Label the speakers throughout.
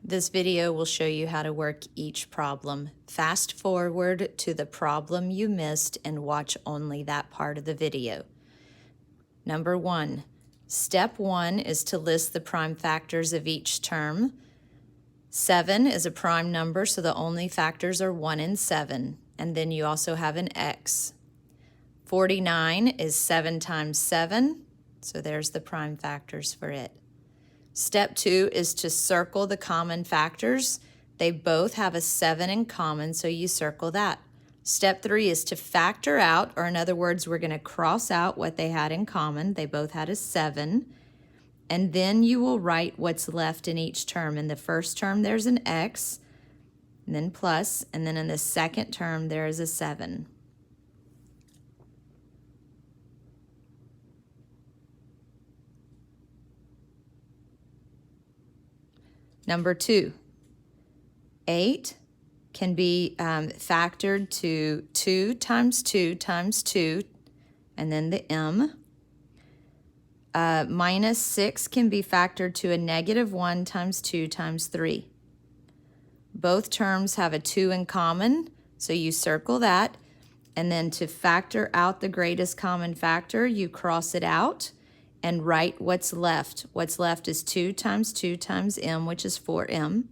Speaker 1: This video will show you how to work each problem. Fast forward to the problem you missed and watch only that part of the video. Number 1. Step 1 is to list the prime factors of each term. 7 is a prime number, so the only factors are 1 and 7. And then you also have an x. 49 is 7 times 7, so there's the prime factors for it. Step 2 is to circle the common factors. They both have a 7 in common, so you circle that. Step 3 is to factor out, or in other words, we're going to cross out what they had in common. They both had a 7. And then you will write what's left in each term. In the first term, there's an x, and then plus, and then in the second term, there is a 7. Number 2, 8 can be factored to 2 times 2 times 2, and then the m. Minus 6 can be factored to a negative 1 times 2 times 3. Both terms have a 2 in common, so you circle that. And then to factor out the greatest common factor, you cross it out and write what's left. What's left is 2 times 2 times m, which is 4m.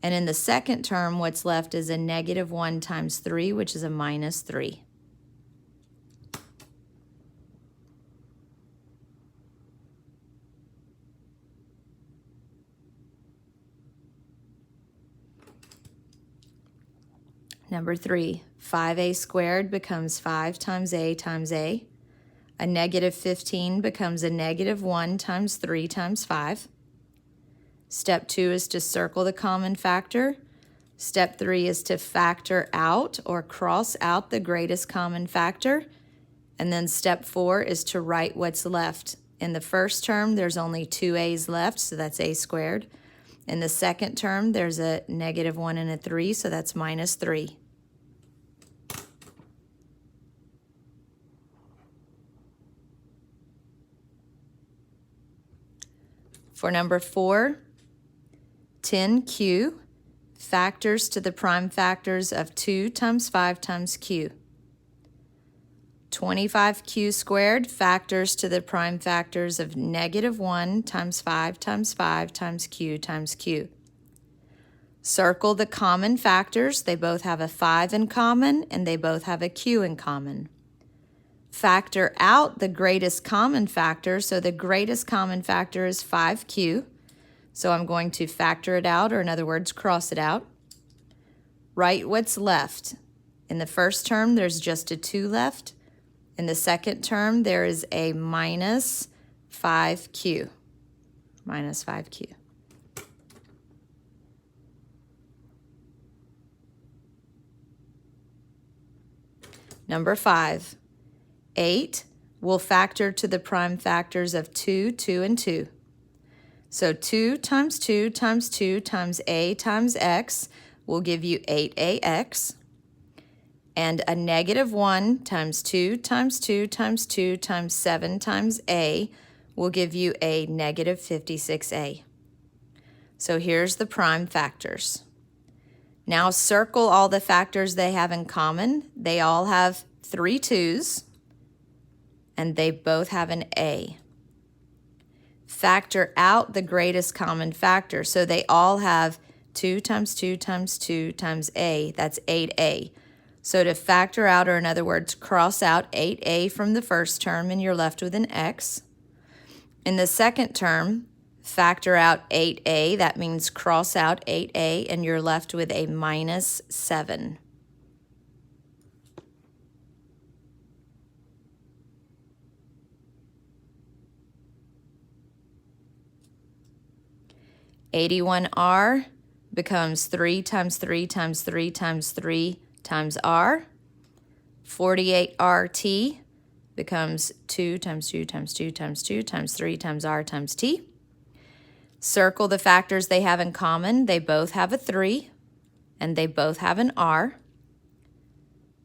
Speaker 1: And in the second term, what's left is a negative 1 times 3, which is a minus 3. Number 3, 5a squared becomes 5 times a times a. A negative 15 becomes a negative 1 times 3 times 5. Step 2 is to circle the common factor. Step 3 is to factor out or cross out the greatest common factor. And then step 4 is to write what's left. In the first term, there's only 2 a's left, so that's a squared. In the second term, there's a negative 1 and a 3, so that's minus 3. For number 4, 10q factors to the prime factors of 2 times 5 times q. 25q squared factors to the prime factors of negative 1 times 5 times 5 times q times q. Circle the common factors. They both have a 5 in common, and they both have a q in common. Factor out the greatest common factor. So the greatest common factor is 5q. So I'm going to factor it out, or in other words, cross it out. Write what's left. In the first term, there's just a 2 left. In the second term, there is a minus 5q. Minus 5q. Number 5. 8 will factor to the prime factors of 2, 2, and 2. So 2 times 2 times 2 times a times x will give you 8ax. And a negative 1 times 2 times 2 times 2 times 7 times a will give you a negative 56a. So here's the prime factors. Now circle all the factors they have in common. They all have 3 2's. And they both have an a. Factor out the greatest common factor. So they all have 2 times 2 times 2 times a. That's 8a. So to factor out, or in other words, cross out 8a from the first term, and you're left with an x. In the second term, factor out 8a. That means cross out 8a, and you're left with a minus 7. $81r becomes 3 times 3 times 3 times 3 times r. 48rt becomes 2 times 2 times 2 times 2 times 3 times r times t. Circle the factors they have in common. They both have a 3, and they both have an r.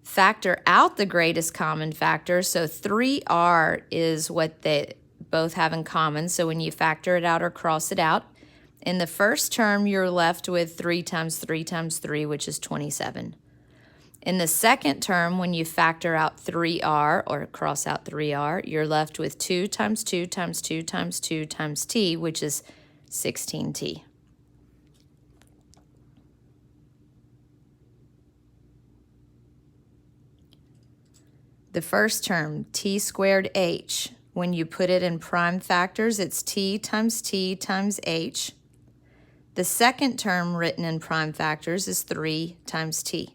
Speaker 1: Factor out the greatest common factor. So 3r is what they both have in common. So when you factor it out or cross it out, In the first term, you're left with 3 times 3 times 3, which is 27. In the second term, when you factor out 3r, or cross out 3r, you're left with 2 times 2 times 2 times 2 times t, which is 16t. The first term, t squared h, when you put it in prime factors, it's t times h. The second term written in prime factors is 3 times t.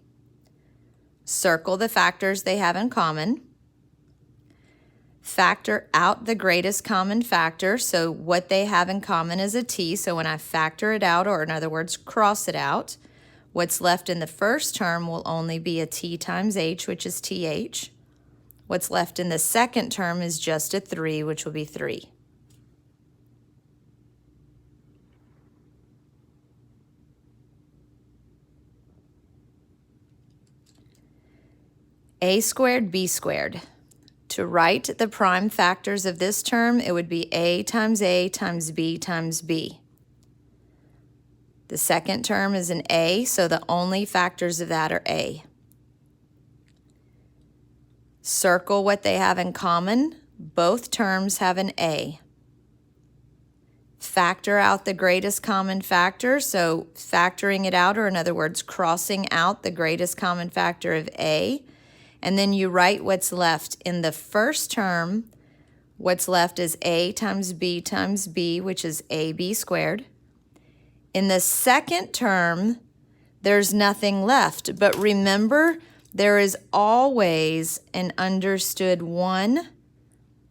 Speaker 1: Circle the factors they have in common. Factor out the greatest common factor, so what they have in common is a t, so when I factor it out, or in other words, cross it out, what's left in the first term will only be a t times h, which is th. What's left in the second term is just a 3, which will be 3. A squared, b squared. To write the prime factors of this term, it would be a times b times b. The second term is an a, so the only factors of that are a. Circle what they have in common. Both terms have an a. Factor out the greatest common factor, so factoring it out, or in other words, crossing out the greatest common factor of a, and then you write what's left. In the first term, what's left is a times b, which is ab squared. In the second term, there's nothing left, but remember, there is always an understood 1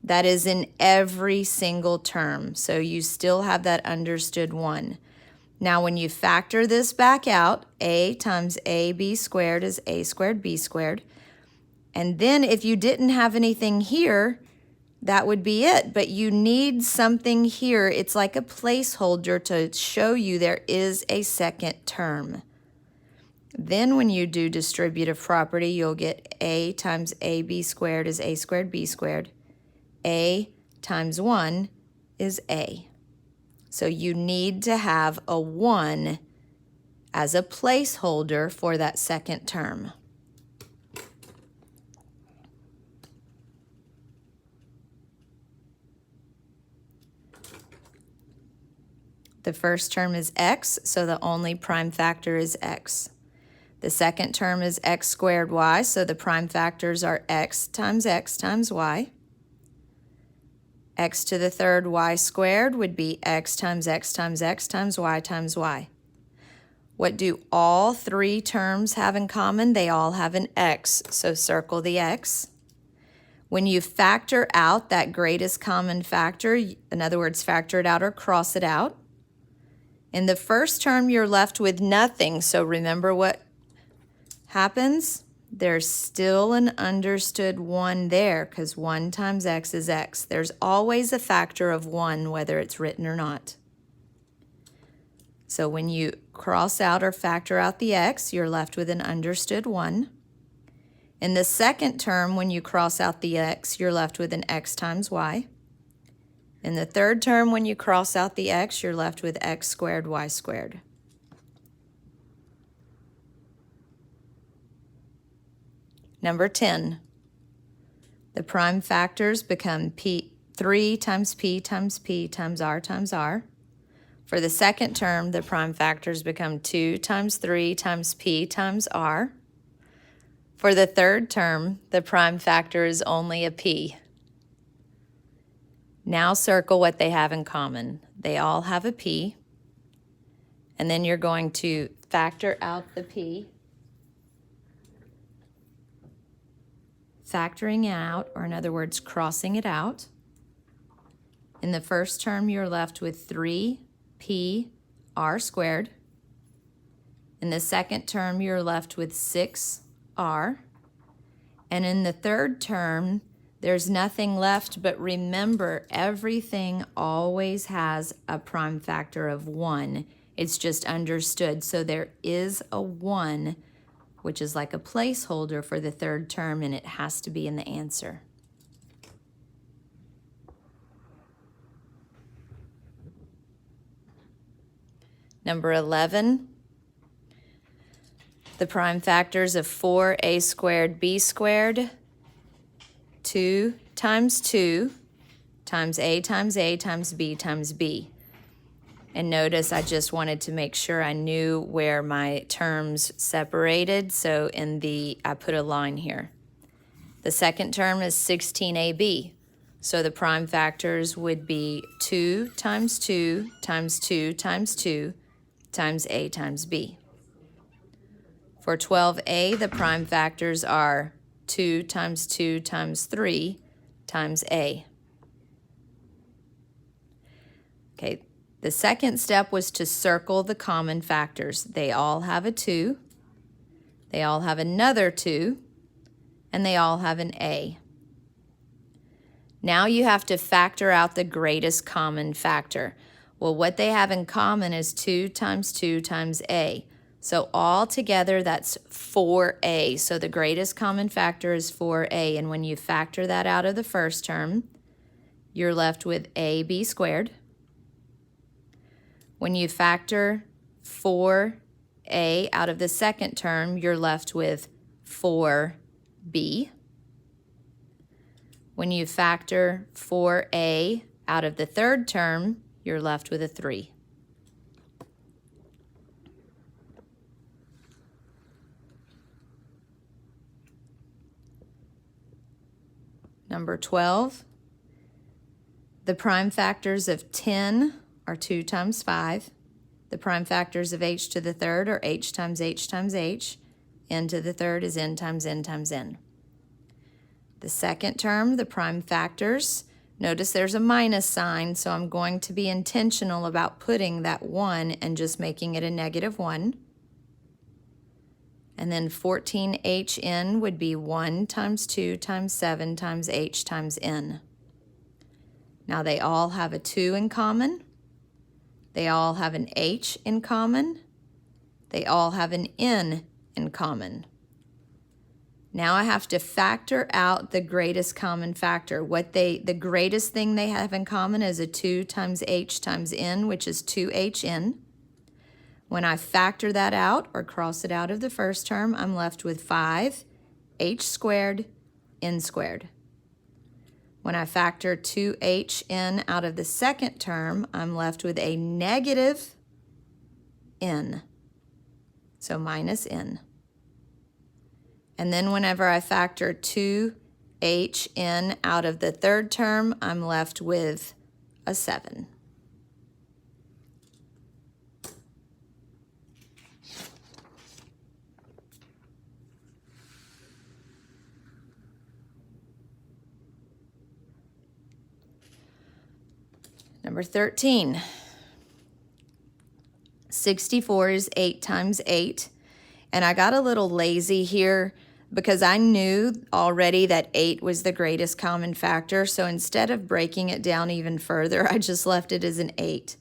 Speaker 1: that is in every single term. So you still have that understood 1. Now when you factor this back out, a times ab squared is a squared b squared. And then if you didn't have anything here, that would be it. But you need something here. It's like a placeholder to show you there is a second term. Then when you do distributive property, you'll get a times ab squared is a squared b squared. A times 1 is a. So you need to have a 1 as a placeholder for that second term. The first term is x, so the only prime factor is x. The second term is x squared y, so the prime factors are x times y. X to the third y squared would be x times x times x times y times y. What do all three terms have in common? They all have an x, so circle the x. When you factor out that greatest common factor, in other words, factor it out or cross it out, in the first term you're left with nothing, so remember what happens? There's still an understood 1 there because 1 times x is x. There's always a factor of 1 whether it's written or not. So when you cross out or factor out the x, you're left with an understood 1. In the second term, when you cross out the x, you're left with an x times y. In the third term, when you cross out the x, you're left with x squared y squared. Number 10, the prime factors become 3 times p times p times r. For the second term, the prime factors become 2 times 3 times p times r. For the third term, the prime factor is only a p. Now circle what they have in common. They all have a p, and then you're going to factor out the p. Factoring out, or in other words, crossing it out. In the first term, you're left with 3p r squared. In the second term, you're left with 6r. And in the third term, there's nothing left, but remember, everything always has a prime factor of 1. It's just understood. So there is a 1, which is like a placeholder for the third term, and it has to be in the answer. Number 11, the prime factors of 4a squared b squared, 2 times 2 times a times a times b times b. And notice I just wanted to make sure I knew where my terms separated, so I put a line here. The second term is 16ab, so the prime factors would be 2 times 2 times 2 times 2 times a times b. For 12a, the prime factors are 2 times 2 times 3 times a. Okay, the second step was to circle the common factors. They all have a 2, they all have another 2, and they all have an a. Now you have to factor out the greatest common factor. Well, what they have in common is 2 times 2 times a. So all together, that's 4a. So the greatest common factor is 4a. And when you factor that out of the first term, you're left with ab squared. When you factor 4a out of the second term, you're left with 4b. When you factor 4a out of the third term, you're left with a 3. Number 12, the prime factors of 10 are 2 times 5. The prime factors of h to the third are h times h times h. N to the third is n times n times n. The second term, the prime factors, notice there's a minus sign, so I'm going to be intentional about putting that 1 and just making it a -1. And then 14hn would be 1 times 2 times 7 times h times n. Now they all have a 2 in common. They all have an h in common. They all have an n in common. Now I have to factor out the greatest common factor. The greatest thing they have in common is a 2 times h times n, which is 2hn. When I factor that out or cross it out of the first term, I'm left with 5 h squared n squared. When I factor 2hn out of the second term, I'm left with a negative n, so minus n. And then whenever I factor 2hn out of the third term, I'm left with a 7. Number 13, 64 is 8 times 8. And I got a little lazy here because I knew already that 8 was the greatest common factor. So instead of breaking it down even further, I just left it as an 8.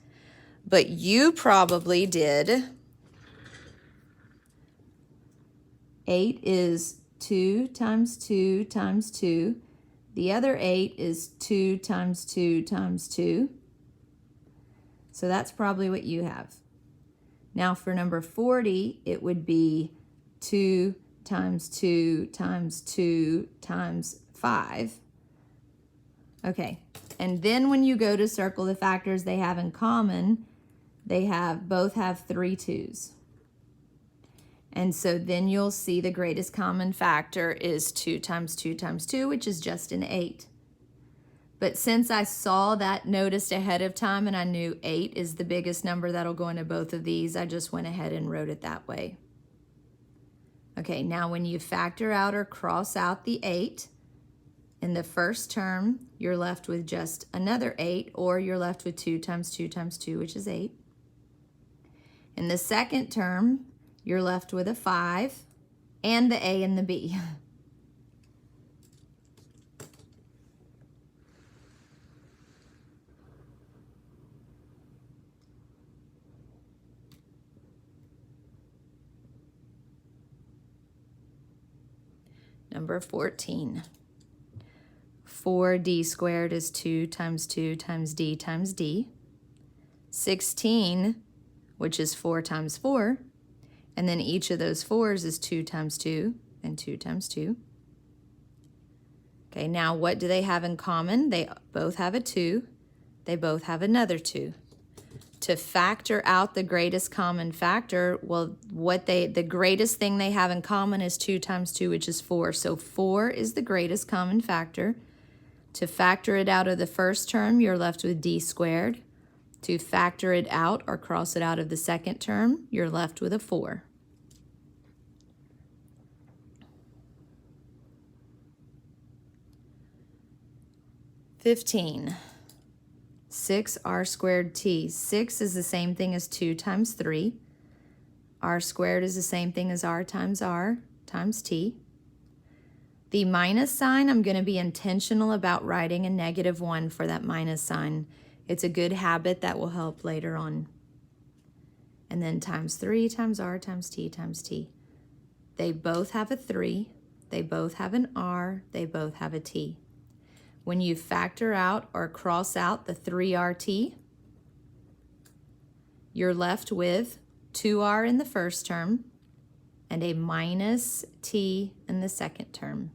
Speaker 1: But you probably did. 8 is 2 times 2 times 2. The other 8 is 2 times 2 times 2. So that's probably what you have. Now for number 40, it would be 2 times 2 times 2 times 5. Okay, and then when you go to circle the factors they have in common, they both have 3 2's. And so then you'll see the greatest common factor is 2 times 2 times 2, which is just an 8. But since I saw that noticed ahead of time and I knew 8 is the biggest number that'll go into both of these, I just went ahead and wrote it that way. Okay, now when you factor out or cross out the 8, in the first term, you're left with just another 8, or you're left with 2 times 2 times 2, which is 8. In the second term, you're left with a 5 and the A and the B. Number 14. 4d squared is 2 times 2 times d times d. 16 which is 4 times 4. And then each of those 4s is 2 times 2 and 2 times 2. Okay, now what do they have in common? They both have a 2. They both have another 2. To factor out the greatest common factor, well, the greatest thing they have in common is 2 times 2, which is 4. So 4 is the greatest common factor. To factor it out of the first term, you're left with d squared. To factor it out or cross it out of the second term, you're left with a 4. (15) 6r squared t. 6 is the same thing as 2 times 3. R squared is the same thing as r times t. The minus sign, I'm going to be intentional about writing a -1 for that minus sign. It's a good habit that will help later on. And then times 3 times r times t times t. They both have a 3. They both have an r. They both have a t. When you factor out or cross out the 3rt, you're left with 2r in the first term and a minus t in the second term.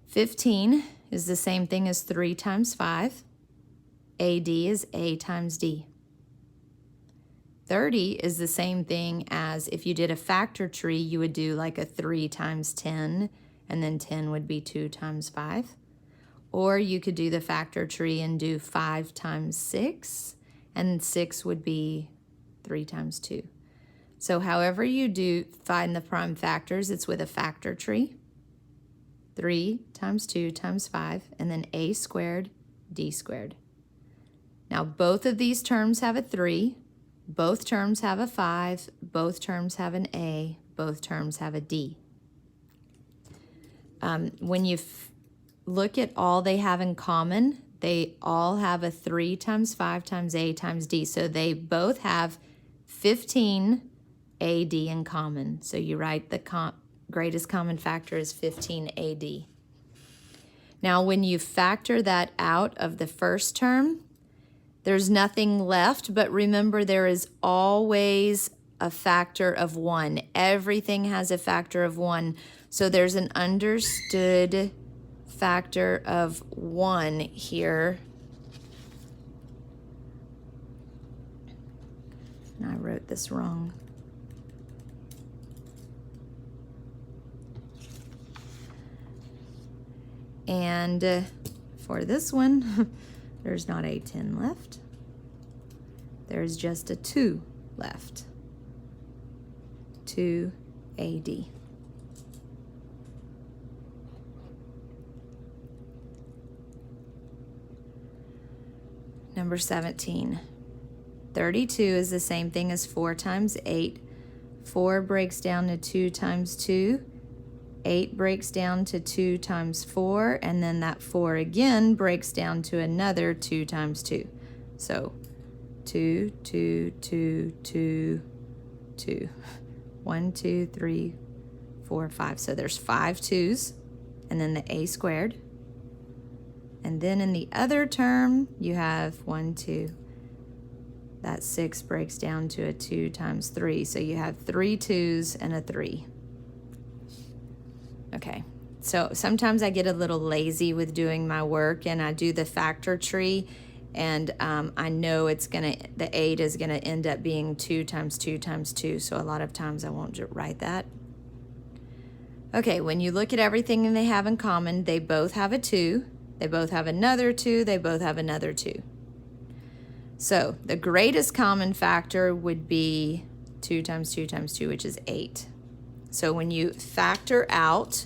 Speaker 1: (15) is the same thing as 3 times 5. AD is a times d. 30 is the same thing as if you did a factor tree, you would do like a 3 times 10, and then 10 would be 2 times 5. Or you could do the factor tree and do 5 times 6, and 6 would be 3 times 2. So however you do find the prime factors, it's with a factor tree. 3 times 2 times 5, and then a squared, d squared. Now both of these terms have a 3. Both terms have a 5, both terms have an A, both terms have a D. When you look at all they have in common, they all have a 3 times 5 times A times D. So they both have 15 AD in common. So you write the greatest common factor is 15 AD. Now when you factor that out of the first term, there's nothing left, but remember there is always a factor of 1. Everything has a factor of 1. So there's an understood factor of 1 here. And I wrote this wrong. And for this one, there's not a 10 left. There's just a 2 left. 2 AD. Number 17. 32 is the same thing as 4 times 8. 4 breaks down to 2 times 2. 8 breaks down to 2 times 4, and then that 4 again breaks down to another 2 times 2. So 2, 2, 2, 2, 2. 1, 2, 3, 4, 5. So there's 5 2's, and then the a squared. And then in the other term, you have 1, 2. That 6 breaks down to a 2 times 3. So you have 3 2's and a 3. Okay, so sometimes I get a little lazy with doing my work and I do the factor tree, and I know the 8 is gonna end up being 2 times 2 times 2, so a lot of times I won't write that. Okay, when you look at everything they have in common, they both have a 2, they both have another 2, they both have another 2. So the greatest common factor would be 2 times 2 times 2, which is 8. So when you factor out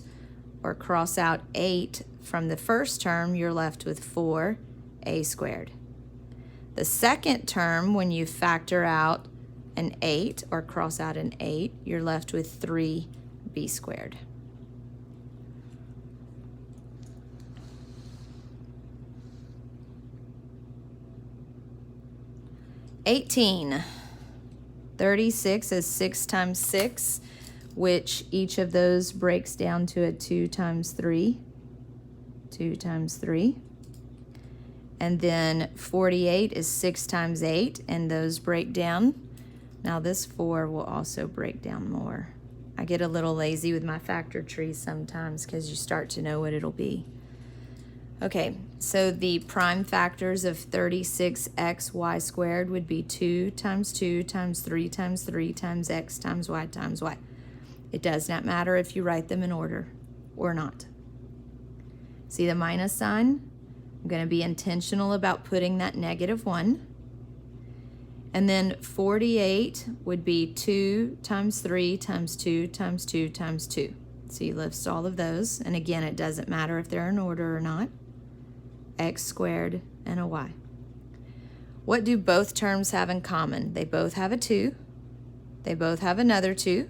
Speaker 1: or cross out 8 from the first term, you're left with 4a squared. The second term, when you factor out an 8 or cross out an 8, you're left with 3b squared. (18) 36 is 6 times 6, which each of those breaks down to a 2 times 3. 2 times 3. And then 48 is 6 times 8, and those break down. Now this 4 will also break down more. I get a little lazy with my factor trees sometimes because you start to know what it'll be. Okay, so the prime factors of 36xy squared would be 2 times 2 times 3 times 3 times x times y times y. It does not matter if you write them in order or not. See the minus sign? I'm going to be intentional about putting that -1. And then 48 would be 2 times 3 times 2 times 2 times 2. So you list all of those. And again, it doesn't matter if they're in order or not. X squared and a y. What do both terms have in common? They both have a 2. They both have another 2.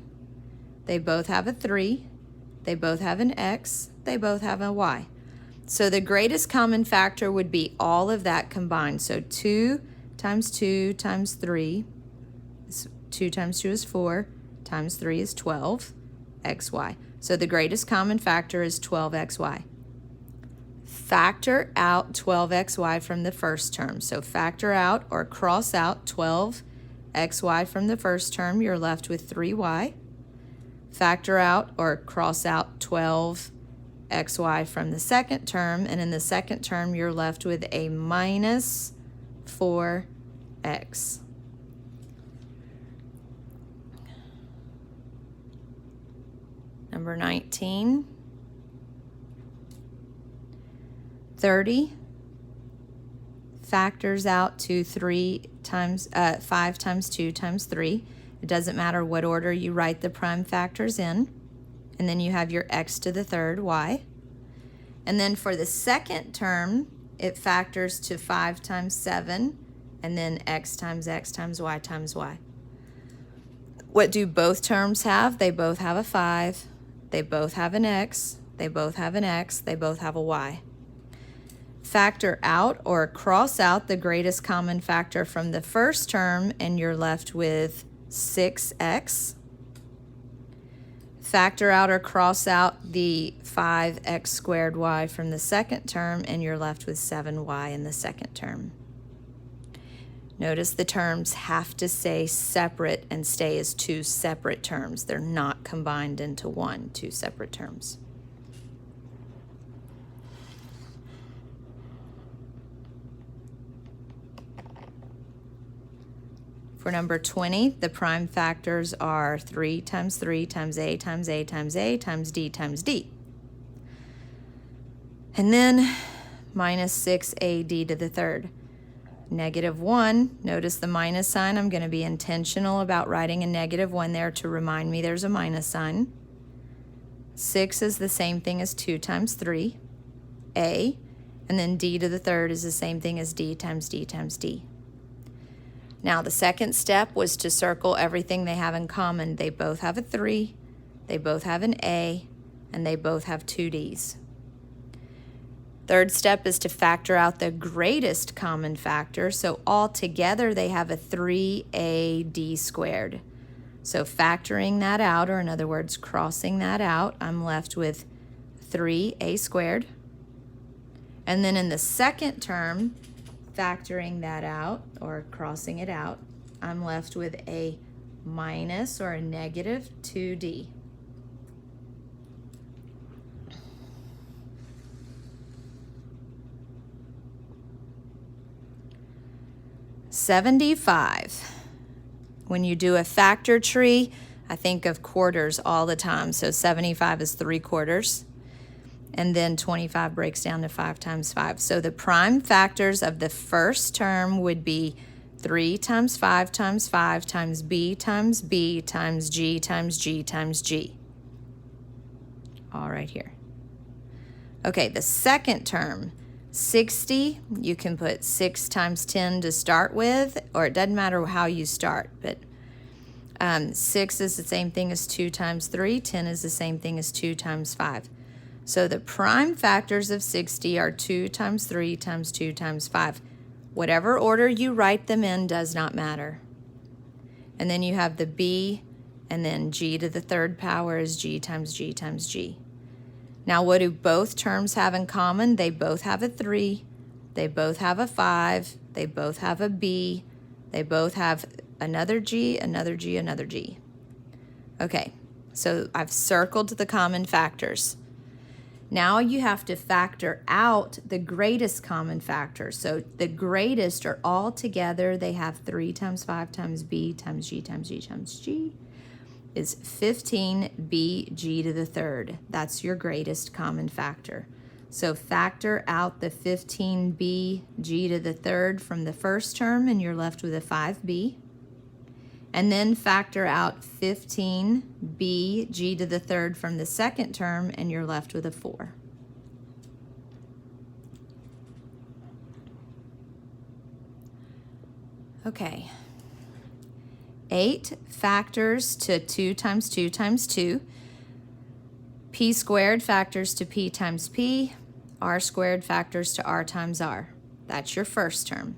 Speaker 1: They both have a 3. They both have an x. They both have a y. So the greatest common factor would be all of that combined. So 2 times 2 times 3, 2 times 2 is 4, times 3 is 12, xy. So the greatest common factor is 12xy. Factor out 12xy from the first term. So factor out or cross out 12xy from the first term, you're left with 3y. Factor out or cross out 12xy from the second term, and in the second term, you're left with a minus 4x. Number 19. 30 factors out to 5 times 2 times 3. It doesn't matter what order you write the prime factors in. And then you have your x to the third y. And then for the second term, it factors to 5 times 7, and then x times y times y. What do both terms have? They both have a 5. They both have an x. They both have an x. They both have a y. Factor out or cross out the greatest common factor from the first term, and you're left with 6x. Factor out or cross out the 5x squared y from the second term, and you're left with 7y in the second term. Notice the terms have to stay separate and stay as 2 separate terms. They're not combined into 2 separate terms. For number 20, the prime factors are 3 times 3 times a times a times a times d times d. And then minus 6ad to the third. -1, notice the minus sign. I'm going to be intentional about writing a -1 there to remind me there's a minus sign. 6 is the same thing as 2 times 3, a, and then d to the third is the same thing as d times d times d. Now the second step was to circle everything they have in common. They both have a 3, they both have an a, and they both have 2 d's. Third step is to factor out the greatest common factor. So all together they have a 3ad squared. So factoring that out, or in other words, crossing that out, I'm left with 3a squared. And then in the second term, factoring that out, or crossing it out, I'm left with a minus or a negative 2d. $75. When you do a factor tree, I think of quarters all the time. So 75 is 3/4. And then 25 breaks down to 5 times 5. So the prime factors of the first term would be 3 times 5 times 5 times b times b times g times g times g. All right here. Okay, the second term, 60, you can put 6 times 10 to start with, or it doesn't matter how you start, but 6 is the same thing as 2 times 3, 10 is the same thing as 2 times 5. So the prime factors of 60 are 2 times 3 times 2 times 5. Whatever order you write them in does not matter. And then you have the b, and then g to the third power is g times g times g. Now, what do both terms have in common? They both have a 3, they both have a 5, they both have a B, they both have another G, another G, another G. Okay, so I've circled the common factors. Now you have to factor out the greatest common factor. So the greatest are all together. They have 3 times 5 times B times G times G times G is 15BG to the third. That's your greatest common factor. So factor out the 15BG to the third from the first term and you're left with a 5B. And then factor out 15BG to the third from the second term and you're left with a 4. Okay. 8 factors to 2 times 2 times 2. P squared factors to P times P. R squared factors to R times R. That's your first term.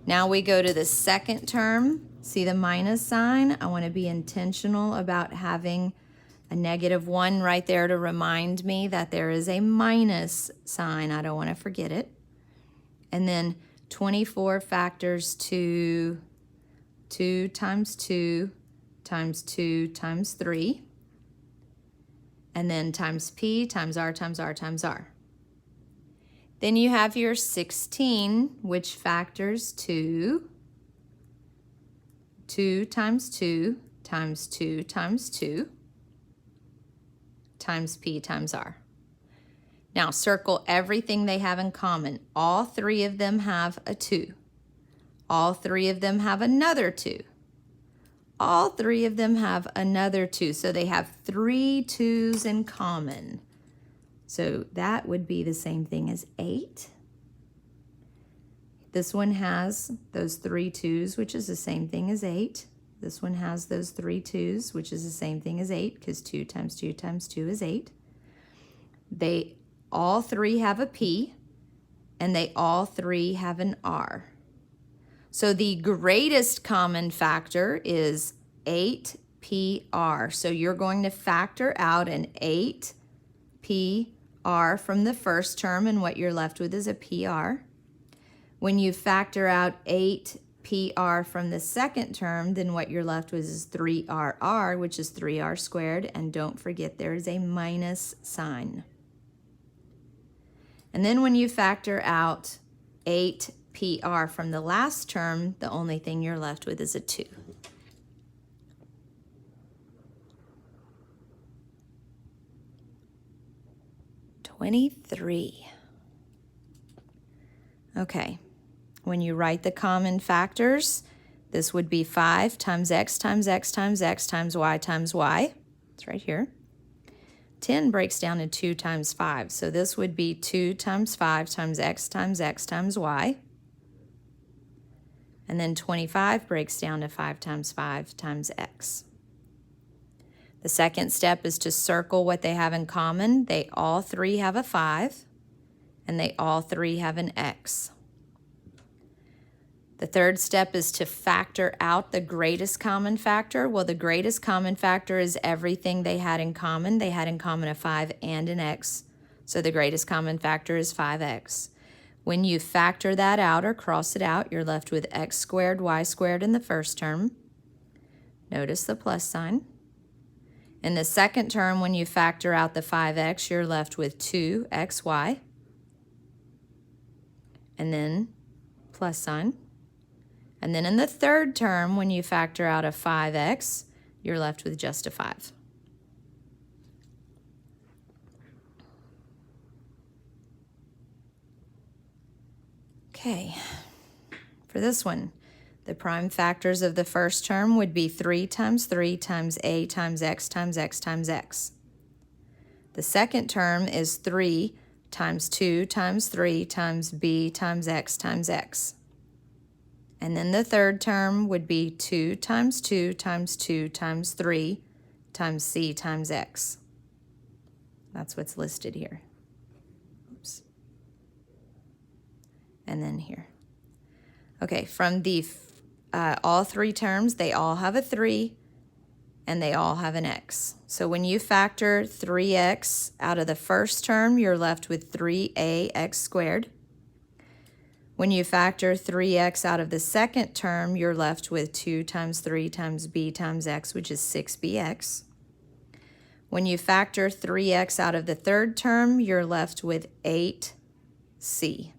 Speaker 1: Now we go to the second term. See the minus sign? I want to be intentional about having a -1 right there to remind me that there is a minus sign. I don't want to forget it. And then 24 factors to 2 times 2 times 2 times 3. And then times P times R times R times R. Then you have your 16, which factors to 2 times 2 times 2 times 2 times P times R. Now circle everything they have in common. All 3 of them have a 2. All 3 of them have another 2. All 3 of them have another 2. So they have 3 2's in common. So that would be the same thing as 8. This one has those 3 2's, which is the same thing as 8. This one has those 3 2's, which is the same thing as 8, because 2 times 2 times 2 is 8. They all 3 have a P, and they all 3 have an R. So the greatest common factor is 8PR. So you're going to factor out an 8PR from the first term, and what you're left with is a PR. When you factor out 8PR from the second term, then what you're left with is 3RR, which is 3R squared, and don't forget there is a minus sign. And then when you factor out 8PR from the last term, the only thing you're left with is a 2. Okay, when you write the common factors, this would be 5 times x times x times x times y times y. It's right here. 10 breaks down to 2 times 5, so this would be 2 times 5 times x times y. And then 25 breaks down to 5 times 5 times x. The second step is to circle what they have in common. They all 3 have a 5, and they all 3 have an x. The third step is to factor out the greatest common factor. Well, the greatest common factor is everything they had in common. They had in common a 5 and an x, so the greatest common factor is 5x. When you factor that out or cross it out, you're left with x squared, y squared in the first term. Notice the plus sign. In the second term, when you factor out the 5x, you're left with 2xy. And then plus sign. And then in the third term, when you factor out a 5x, you're left with just a 5. Okay, for this one, the prime factors of the first term would be 3 times a times x times x times x. The second term is 3 times 2 times 3 times b times x. And then the third term would be 2 times 2 times 2 times 3 times c times x. That's what's listed here. Oops. And then here. Okay, from the all 3 terms, they all have a 3, and they all have an x. So when you factor 3x out of the first term, you're left with 3ax squared. When you factor 3x out of the second term, you're left with 2 times 3 times b times x, which is 6bx. When you factor 3x out of the third term, you're left with 8c.